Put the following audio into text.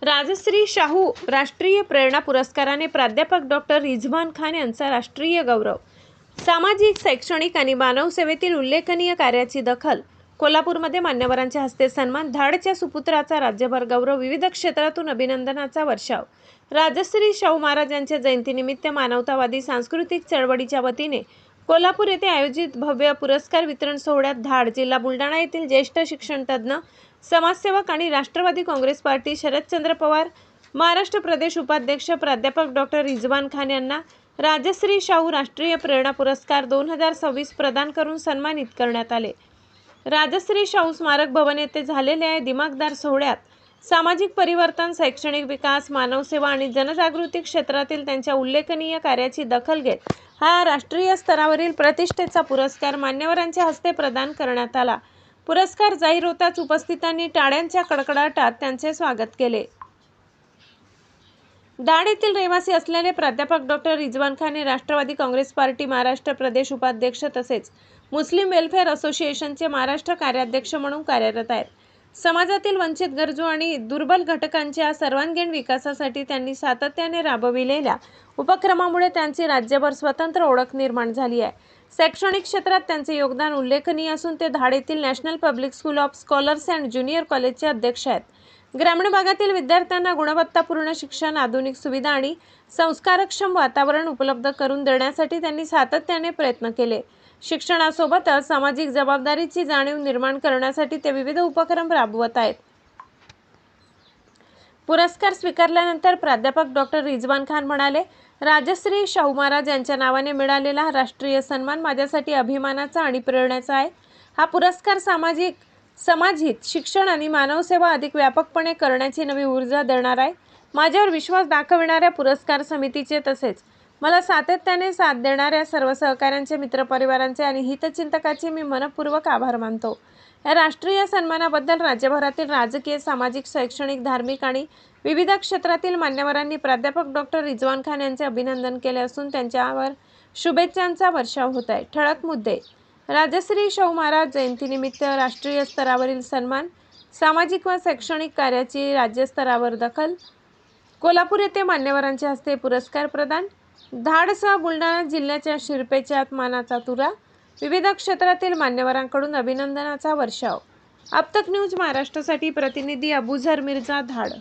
राजश्री शाहू राष्ट्रीय प्रेरणा पुरस्काराने प्राध्यापक डॉक्टर रिझवान खान यांचा राष्ट्रीय गौरव. सामाजिक, शैक्षणिक आणि मानव सेवेतील उल्लेखनीय कार्याची दखल. कोल्हापूरमध्ये मान्यवरांच्या हस्ते सन्मान. धाडच्या सुपुत्राचा राज्यभर गौरव. विविध क्षेत्रातून अभिनंदनाचा वर्षाव. राजश्री शाहू महाराज यांच्या जयंतीनिमित्त मानवतावादी सांस्कृतिक चळवळीच्या वतीने कोल्हापूर येथे आयोजित भव्य पुरस्कार वितरण सोहळ्यात धाड, जिल्हा बुलढाणा येथील ज्येष्ठ शिक्षणतज्ज्ञ, समाजसेवक आणि राष्ट्रवादी काँग्रेस पार्टी शरदचंद्र पवार महाराष्ट्र प्रदेश उपाध्यक्ष प्राध्यापक डॉक्टर रिझवान खान यांना राजश्री शाहू राष्ट्रीय प्रेरणा पुरस्कार 2026 प्रदान करून सन्मानित करण्यात आले. राजश्री शाहू स्मारक भवन येथे झालेल्या या दिमाखदार सोहळ्यात सामाजिक परिवर्तन, शैक्षणिक विकास, मानवसेवा आणि जनजागृती क्षेत्रातील त्यांच्या उल्लेखनीय कार्याची दखल घेत हा राष्ट्रीय स्तरावरील प्रतिष्ठेचा पुरस्कार मान्यवरांच्या हस्ते प्रदान करण्यात आला. पुरस्कार जाहीर होताच उपस्थितांनी टाळ्यांच्या कडकडाटात त्यांचे स्वागत केले. धाड येथील रहिवासी असलेले प्राध्यापक डॉक्टर रिझवान खान हे राष्ट्रवादी काँग्रेस पार्टी महाराष्ट्र प्रदेश उपाध्यक्ष तसेच मुस्लिम वेलफेअर असोसिएशनचे महाराष्ट्र कार्याध्यक्ष म्हणून कार्यरत आहेत. समाजातील वंचित, गरजू आणि दुर्बल घटकांच्या सर्वांगीण विकासासाठी त्यांनी सातत्याने राबविलेल्या उपक्रमामुळे त्यांची राज्यभर स्वतंत्र ओळख निर्माण झाली आहे. शैक्षणिक क्षेत्रात त्यांचे योगदान उल्लेखनीय असून ते धाड येथील national public school of scholars and junior कॉलेजचे अध्यक्ष आहेत. ग्रामीण भागातील विद्यार्थ्यांना गुणवत्तापूर्ण शिक्षण, आधुनिक सुविधा आणि संस्कारक्षम वातावरण उपलब्ध करून देण्यासाठी त्यांनी सातत्याने प्रयत्न केले. शिक्षणासोबतच सामाजिक जबाबदारीची जाणीव निर्माण करण्यासाठी ते विविध उपक्रम राबवत आहेत. पुरस्कार स्वीकारल्यानंतर प्राध्यापक डॉक्टर रिझवान खान म्हणाले, राजश्री शाहू महाराज यांच्या नावाने मिळालेला हा राष्ट्रीय सन्मान माझ्यासाठी अभिमानाचा आणि प्रेरणेचा आहे. हा पुरस्कार समाजहित, शिक्षण आणि मानवसेवा अधिक व्यापकपणे करण्याची नवी ऊर्जा देणार आहे. माझ्यावर विश्वास दाखविणाऱ्या पुरस्कार समितीचे तसेच मला सातत्याने साथ देणाऱ्या सर्व सहकाऱ्यांचे, मित्रपरिवारांचे आणि हितचिंतकांचे मी मनपूर्वक आभार मानतो. या राष्ट्रीय सन्मानाबद्दल राज्यभरातील राजकीय, सामाजिक, शैक्षणिक, धार्मिक आणि विविध क्षेत्रातील मान्यवरांनी प्राध्यापक डॉक्टर रिझवान खान यांचे अभिनंदन केले असून त्यांच्यावर शुभेच्छांचा वर्षाव होत आहे. ठळक मुद्दे. राजश्री शाहू महाराज जयंतीनिमित्त राष्ट्रीय स्तरावरील सन्मान. सामाजिक व शैक्षणिक कार्याची राज्यस्तरावर दखल. कोल्हापूर येथे मान्यवरांच्या हस्ते पुरस्कार प्रदान. धाडसह बुलढाणा जिल्ह्याच्या शिरपेच्या मानाचा तुरा. विविध क्षेत्रातील मान्यवरांकडून अभिनंदनाचा वर्षाव. अब तक न्यूज महाराष्ट्रासाठी प्रतिनिधी अबुझर मिर्झा, धाड.